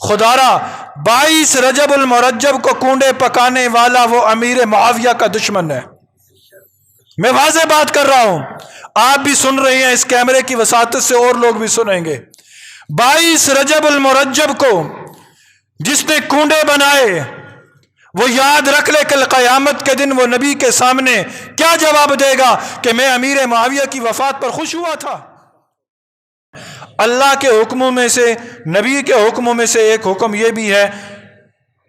خدارا 22 رجب المرجب کو کونڈے پکانے والا وہ امیر معاویہ کا دشمن ہے۔ میں واضح بات کر رہا ہوں، آپ بھی سن رہے ہیں، اس کیمرے کی وساطت سے اور لوگ بھی سنیں گے۔ 22 رجب المرجب کو جس نے کونڈے بنائے وہ یاد رکھ لے کل قیامت کے دن وہ نبی کے سامنے کیا جواب دے گا کہ میں امیر معاویہ کی وفات پر خوش ہوا تھا۔ اللہ کے حکموں میں سے، نبی کے حکموں میں سے ایک حکم یہ بھی ہے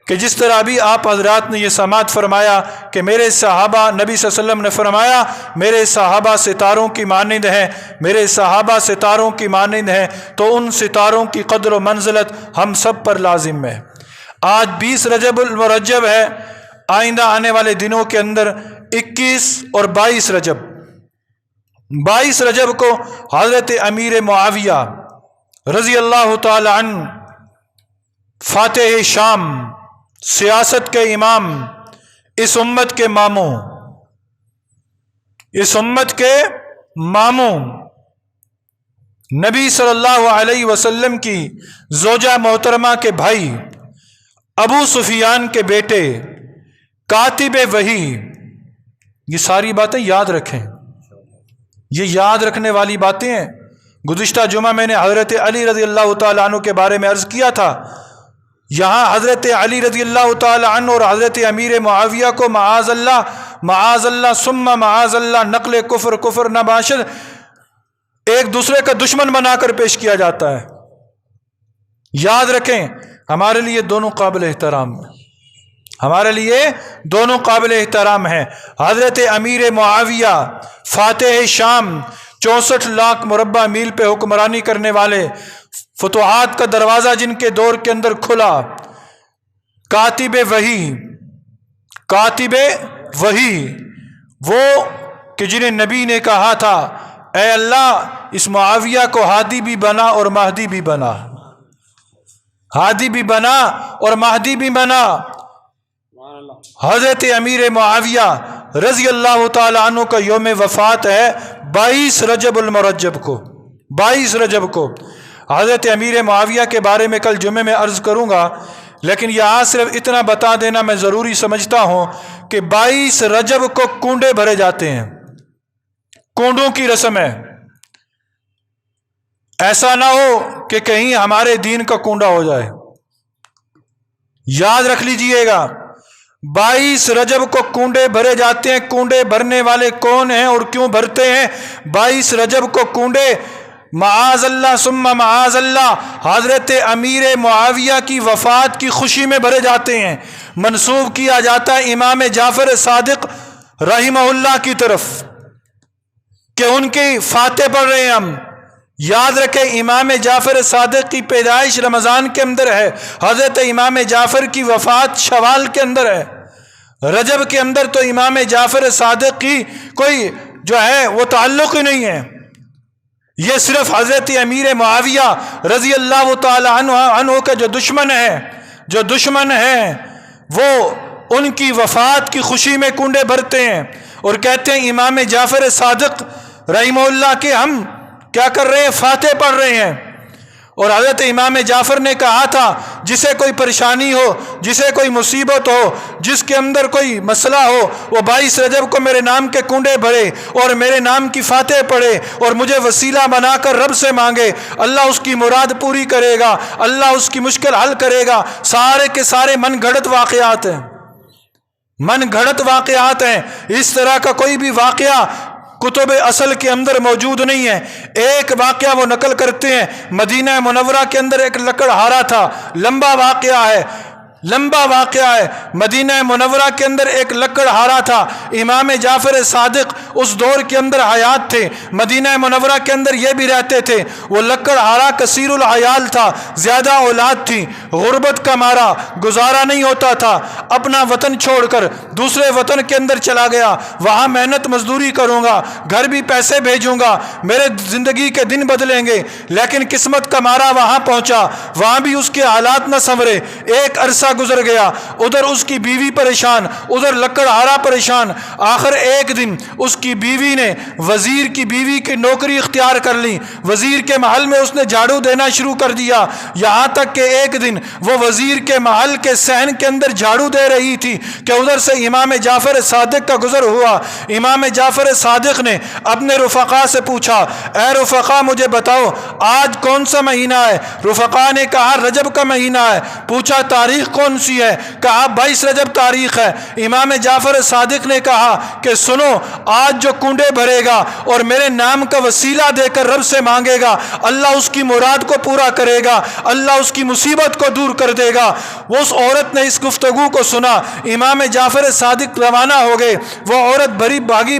کہ جس طرح بھی آپ حضرات نے یہ سماعت فرمایا کہ میرے صحابہ، نبی صلی اللہ علیہ وسلم نے فرمایا میرے صحابہ ستاروں کی مانند ہیں، میرے صحابہ ستاروں کی مانند ہیں، تو ان ستاروں کی قدر و منزلت ہم سب پر لازم ہے۔ آج 20 رجب المرجب ہے، آئندہ آنے والے دنوں کے اندر 21 اور 22 رجب، 22 رجب کو حضرت امیر معاویہ رضی اللہ تعالی عنہ، فاتح شام، سیاست کے امام، اس امت کے ماموں، اس امت کے ماموں، نبی صلی اللہ علیہ وسلم کی زوجہ محترمہ کے بھائی، ابو سفیان کے بیٹے، کاتب وحی، یہ ساری باتیں یاد رکھیں، یہ یاد رکھنے والی باتیں ہیں۔ گزشتہ جمعہ میں نے حضرت علی رضی اللہ تعالیٰ عنہ کے بارے میں عرض کیا تھا، یہاں حضرت علی رضی اللہ تعالیٰ عنہ اور حضرت امیر معاویہ کو معاذ اللہ ثم معاذ اللہ نقل کفر نباشد ایک دوسرے کا دشمن بنا کر پیش کیا جاتا ہے۔ یاد رکھیں، ہمارے لیے دونوں قابل احترام ہیں، ہمارے لیے دونوں قابل احترام ہیں۔ حضرت امیر معاویہ فاتح شام، 64 لاکھ مربع میل پہ حکمرانی کرنے والے، فتوحات کا دروازہ جن کے دور کے اندر کھلا، کاتب وحی، وہ کہ جنہیں نبی نے کہا تھا اے اللہ اس معاویہ کو ہادی بھی بنا اور مہدی بھی بنا، ہادی بھی بنا اور مہدی بھی بنا۔ حضرت امیر معاویہ رضی اللہ تعالی عنہ کا یوم وفات ہے 22 رجب المرجب کو، 22 رجب کو۔ حضرت امیر معاویہ کے بارے میں کل جمعے میں عرض کروں گا، لیکن یہاں صرف اتنا بتا دینا میں ضروری سمجھتا ہوں کہ 22 رجب کو کنڈے بھرے جاتے ہیں، کنڈوں کی رسم ہے۔ ایسا نہ ہو کہ کہیں ہمارے دین کا کنڈا ہو جائے، یاد رکھ لیجئے گا 22 رجب کو کنڈے بھرے جاتے ہیں۔ کنڈے بھرنے والے کون ہیں اور کیوں بھرتے ہیں؟ 22 رجب کو کنڈے معاذ اللہ ثم معاذ اللہ حضرت امیر معاویہ کی وفات کی خوشی میں بھرے جاتے ہیں۔ منسوب کیا جاتا ہے امام جعفر صادق رحمہ اللہ کی طرف کہ ان کی فاتح پڑھ رہے ہیں ہم۔ یاد رکھیں امام جعفر صادق کی پیدائش رمضان کے اندر ہے، حضرت امام جعفر کی وفات شوال کے اندر ہے، رجب کے اندر تو امام جعفر صادق کی کوئی جو ہے وہ تعلق ہی نہیں ہے۔ یہ صرف حضرت امیر معاویہ رضی اللہ تعالی عنہ کا جو دشمن ہے وہ ان کی وفات کی خوشی میں کنڈے بھرتے ہیں اور کہتے ہیں امام جعفر صادق رحمہ اللہ کے ہم کیا کر رہے ہیں؟ فاتح پڑھ رہے ہیں۔ اور حضرت امام جعفر نے کہا تھا جسے کوئی پریشانی ہو، جسے کوئی مصیبت ہو، جس کے اندر کوئی مسئلہ ہو، وہ 22 رجب کو میرے نام کے کنڈے بھرے اور میرے نام کی فاتح پڑھے اور مجھے وسیلہ بنا کر رب سے مانگے، اللہ اس کی مراد پوری کرے گا، اللہ اس کی مشکل حل کرے گا۔ سارے کے سارے من گھڑت واقعات ہیں، من گھڑت واقعات ہیں، اس طرح کا کوئی بھی واقعہ کتب اصل کے اندر موجود نہیں ہے۔ ایک واقعہ وہ نقل کرتے ہیں، مدینہ منورہ کے اندر ایک لکڑہارا تھا، لمبا واقعہ ہے، مدینہ منورہ کے اندر ایک لکڑہارا تھا۔ امام جعفر صادق اس دور کے اندر حیات تھے، مدینہ منورہ کے اندر یہ بھی رہتے تھے۔ وہ لکڑہارا کثیر العیال تھا، زیادہ اولاد تھی، غربت کا مارا گزارا نہیں ہوتا تھا، اپنا وطن چھوڑ کر دوسرے وطن کے اندر چلا گیا، وہاں محنت مزدوری کروں گا، گھر بھی پیسے بھیجوں گا، میرے زندگی کے دن بدلیں گے۔ لیکن قسمت کا مارا وہاں پہنچا، وہاں بھی اس کے حالات نہ سنورے، ایک عرصہ گزر گیا، ادھر اس کی بیوی پریشان، ادھر لکڑہارا پریشان۔ آخر ایک دن اس کی بیوی نے وزیر کی بیوی کی نوکری اختیار کر لی، وزیر کے محل میں اس نے جھاڑو دینا شروع کر دیا، یہاں تک کہ ایک دن وہ وزیر کے محل کے صحن کے اندر جھاڑو دے رہی تھی کہ ادھر سے امام جعفر صادق کا گزر ہوا۔ امام جعفر صادق نے اپنے رفقا سے پوچھا، اے رفقا مجھے بتاؤ آج کون سا مہینہ ہے؟ رفقا نے کہا رجب کا مہینہ ہے۔ پوچھا تاریخ کون سی ہے؟ کہا 22 رجب تاریخ ہے۔ امام جعفر صادق نے کہا کہ سنو، آج جو کنڈے بھرے گا اور میرے نام کا وسیلہ دے کر رب سے مانگے گا، اللہ اس کی مراد کو پورا کرے گا، اللہ اس کی مصیبت کو دور کر دے گا۔ وہ اس عورت نے اس گفتگو کو سنا، امام جعفر صادق روانہ ہو گئے۔ وہ عورت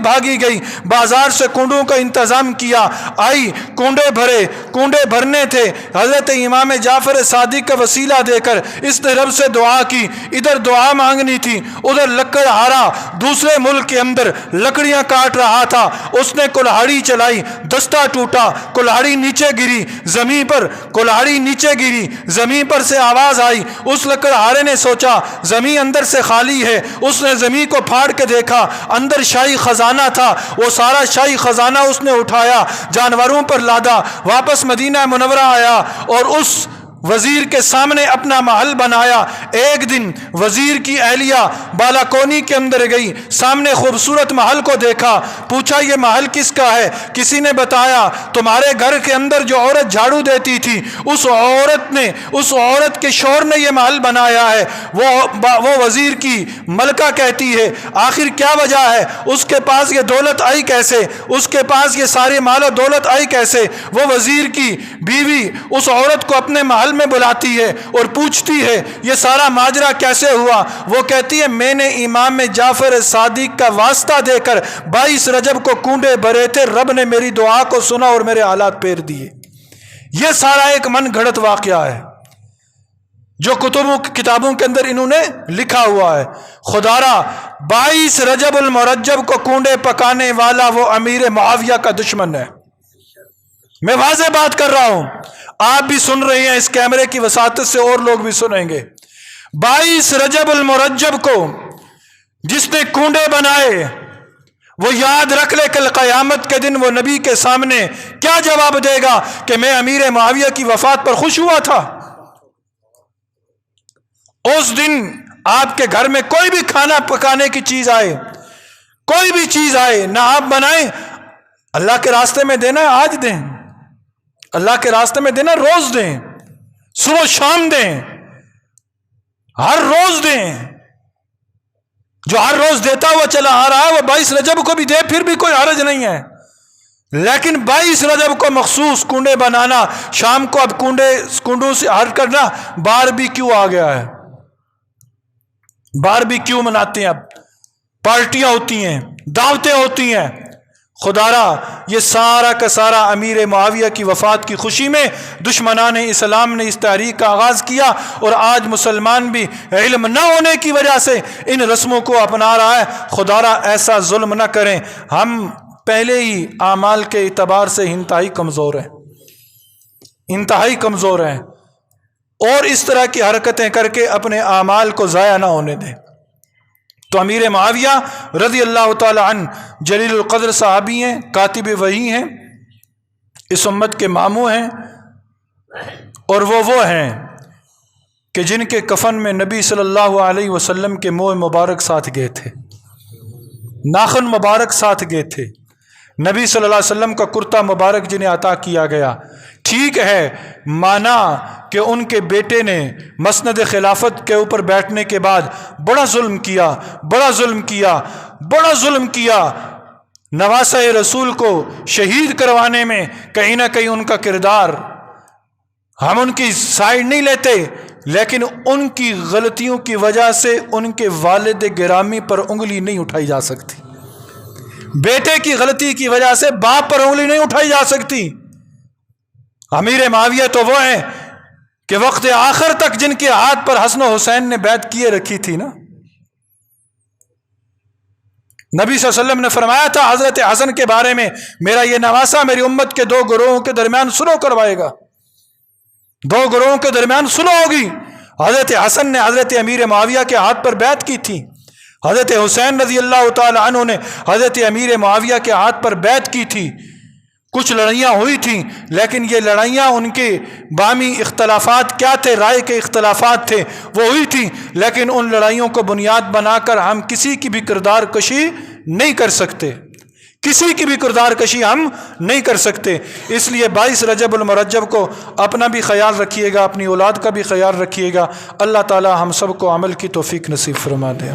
بھاگی گئی، بازار سے کنڈوں کا انتظام کیا، آئی کنڈے بھرے، کنڈے بھرنے تھے۔ حضرت امام جعفر صادق کا وسیلہ دے کر اس نے رب سے دعا کی، ادھر دعا مانگنی تھی، ادھر لکڑہارا دوسرے ملک کے اندر لکڑیاں کاٹ رہا تھا۔ اس نے کلہاڑی چلائی، دستہ ٹوٹا، کلہاڑی نیچے گری زمین پر، کلہاڑی نیچے گری زمین پر سے آواز آئی۔ اس لکڑہارے نے سوچا زمین اندر سے خالی ہے، اس نے زمین کو پھاڑ کے دیکھا، اندر شاہی خزانہ تھا۔ وہ سارا شاہی خزانہ اس نے اٹھایا، جانوروں پر لادا، واپس مدینہ منورہ آیا اور اس وزیر کے سامنے اپنا محل بنایا۔ ایک دن وزیر کی اہلیہ بالاکونی کے اندر گئی، سامنے خوبصورت محل کو دیکھا، پوچھا یہ محل کس کا ہے؟ کسی نے بتایا تمہارے گھر کے اندر جو عورت جھاڑو دیتی تھی اس عورت کے شوہر نے یہ محل بنایا ہے۔ وہ وزیر کی ملکہ کہتی ہے آخر کیا وجہ ہے؟ اس کے پاس یہ دولت آئی کیسے؟ اس کے پاس یہ سارے مال و دولت آئی کیسے؟ وہ وزیر کی بیوی اس عورت کو اپنے محل میں بلاتی ہے اور پوچھتی ہے یہ سارا ماجرا کیسے ہوا؟ وہ کہتی ہے میں نے امام جعفر صادق کا واسطہ دے کر 22 رجب کو کنڈے بھرے تھے، رب نے میری دعا کو سنا اور میرے حالات پھیر دیے۔ یہ سارا ایک من گھڑت واقعہ ہے جو کتابوں کے اندر انہوں نے لکھا ہوا ہے۔ خدا را 22 رجب المرجب کو کنڈے پکانے والا وہ امیر معاویہ کا دشمن ہے۔ میں واضح بات کر رہا ہوں، آپ بھی سن رہے ہیں، اس کیمرے کی وساطت سے اور لوگ بھی سنیں گے۔ 22 رجب المرجب کو جس نے کنڈے بنائے وہ یاد رکھ لے کل قیامت کے دن وہ نبی کے سامنے کیا جواب دے گا کہ میں امیر معاویہ کی وفات پر خوش ہوا تھا۔ اس دن آپ کے گھر میں کوئی بھی کھانا پکانے کی چیز آئے، کوئی بھی چیز آئے، نہ آپ بنائیں، اللہ کے راستے میں دینا ہے آج دیں، اللہ کے راستے میں دینا روز دیں، صبح شام دیں، ہر روز دیں۔ جو ہر روز دیتا ہوا چلا آ رہا ہے وہ 22 رجب کو بھی دے، پھر بھی کوئی حرج نہیں ہے، لیکن 22 رجب کو مخصوص کنڈے بنانا، شام کو اب کنڈوں سے ہٹ کرنا، باربیکیو آ گیا ہے، باربیکیو مناتے ہیں، اب پارٹیاں ہوتی ہیں، دعوتیں ہوتی ہیں۔ خدا را یہ سارا کا سارا امیر معاویہ کی وفات کی خوشی میں دشمنان اسلام نے اس تحریک کا آغاز کیا، اور آج مسلمان بھی علم نہ ہونے کی وجہ سے ان رسموں کو اپنا رہا ہے۔ خدا را ایسا ظلم نہ کریں، ہم پہلے ہی اعمال کے اعتبار سے انتہائی کمزور ہیں، انتہائی کمزور ہیں، اور اس طرح کی حرکتیں کر کے اپنے اعمال کو ضائع نہ ہونے دیں۔ تو امیر معاویہ رضی اللہ تعالی عنہ جلیل القدر صحابی ہیں، کاتب وحی ہیں، اس امت کے ماموں ہیں، اور وہ ہیں کہ جن کے کفن میں نبی صلی اللہ علیہ وسلم کے منہ مبارک ساتھ گئے تھے، ناخن مبارک ساتھ گئے تھے، نبی صلی اللہ علیہ وسلم کا کرتا مبارک جنہیں عطا کیا گیا۔ ٹھیک ہے، مانا کہ ان کے بیٹے نے مسند خلافت کے اوپر بیٹھنے کے بعد بڑا ظلم کیا، بڑا ظلم کیا، بڑا ظلم کیا، نواسہ رسول کو شہید کروانے میں کہیں نہ کہیں ان کا کردار، ہم ان کی سائیڈ نہیں لیتے، لیکن ان کی غلطیوں کی وجہ سے ان کے والد گرامی پر انگلی نہیں اٹھائی جا سکتی، بیٹے کی غلطی کی وجہ سے باپ پر انگلی نہیں اٹھائی جا سکتی۔ امیر معاویہ تو وہ ہیں کہ وقت آخر تک جن کے ہاتھ پر حسن و حسین نے بیعت کیے رکھی تھی نا، نبی صلی اللہ علیہ وسلم نے فرمایا تھا حضرت حسن کے بارے میں، میرا یہ نواسہ میری امت کے 2 گروہوں کے درمیان سلو کروائے گا، 2 گروہوں کے درمیان سلو ہوگی، حضرت حسن نے حضرت امیر معاویہ کے ہاتھ پر بیعت کی تھی، حضرت حسین رضی اللہ تعالی عنہ نے حضرت امیر معاویہ کے ہاتھ پر بیعت کی تھی۔ کچھ لڑائیاں ہوئی تھیں، لیکن یہ لڑائیاں ان کے باہمی اختلافات کیا تھے، رائے کے اختلافات تھے، وہ ہوئی تھیں، لیکن ان لڑائیوں کو بنیاد بنا کر ہم کسی کی بھی کردار کشی نہیں کر سکتے، کسی کی بھی کردار کشی ہم نہیں کر سکتے۔ اس لیے 22 رجب المرجب کو اپنا بھی خیال رکھیے گا، اپنی اولاد کا بھی خیال رکھیے گا۔ اللہ تعالی ہم سب کو عمل کی توفیق نصیب فرما دے۔